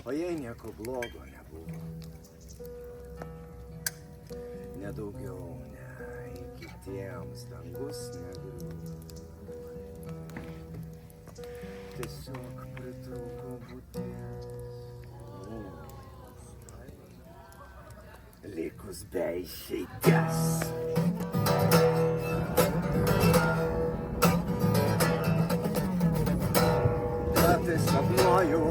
O jei nieko blogo nebuvo. Nedaugiau, ne, kitiems dangus negriuvo. Tiesiog pritrūko būties. Likus be išeities. Kartais sapnuoju,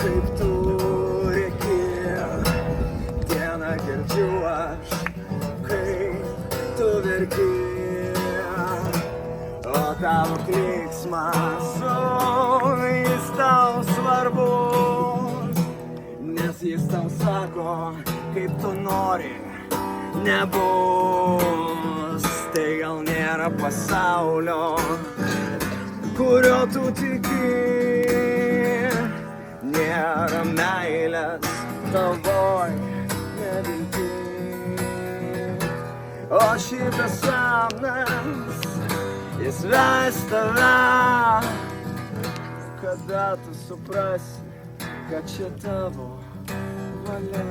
kaip tu rėki. Dieną girdžiu aš, kaip tu verki. O tavo klyksmas, jis tau svarbus, nes jis tau sako, kaip tu nori, nebus. Tai gal nėra pasaulio, kurio tu tiki, nėra meilės tavoj nevilti. O šitas sapnas, jis ves tave, kada tu suprasi, kad čia tavo valia.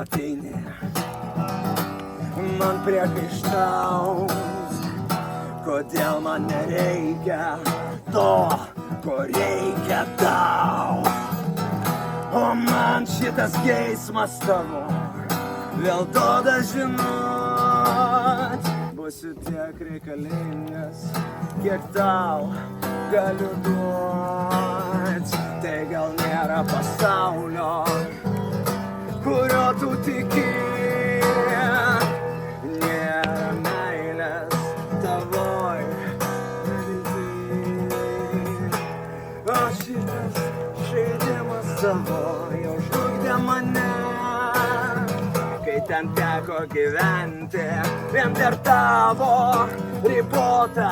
Ateini, man priekaištaus, kodėl man nereikia to, ko reikia tau. O man šitas geismas tavo vėl duoda žinot, būsiu tiek reikalingas, kiek tau galiu duot. Tai gal nėra pasaulio, kurio tu tiki, nėra meilės tavoj nevilti. O šitas žaidimas tavo jau žlugdė mane, kai ten teko gyventi vien per tavo ribotą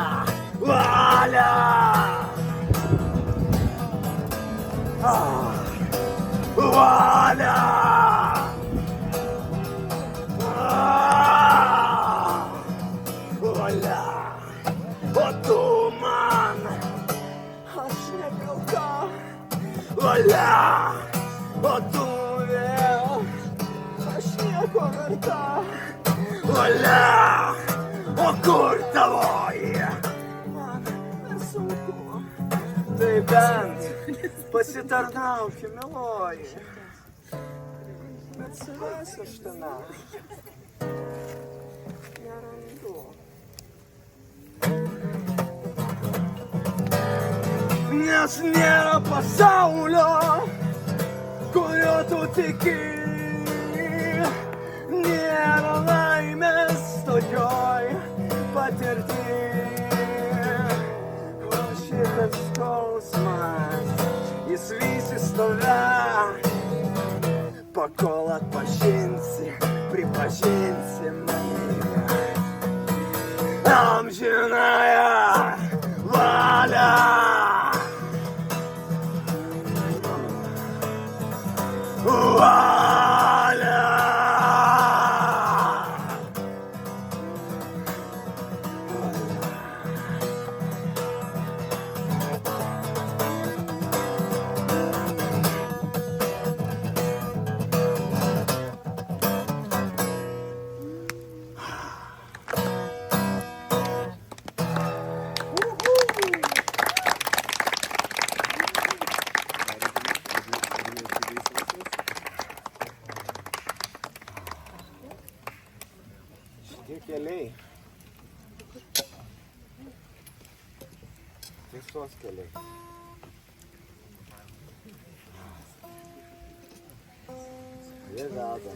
valią. Valia! Valia! O tu man, aš nekalta. Valia! O tu vėl, aš nieko verta. Valia! O kur tavoji? Man nesunku. Tai bent pasitarnauki, mieloji. Bet savęs aš tame nerandu. Nes nėra pasaulio, kurio tu tiki, nėra laimės tokioj patirti. O šitas skausmas, jis vysis tave, pakol atpažinsi, pripažinsi mane. Amžinąją valią. Valia. Šitie keliai, tiesos keliai. Jie veda.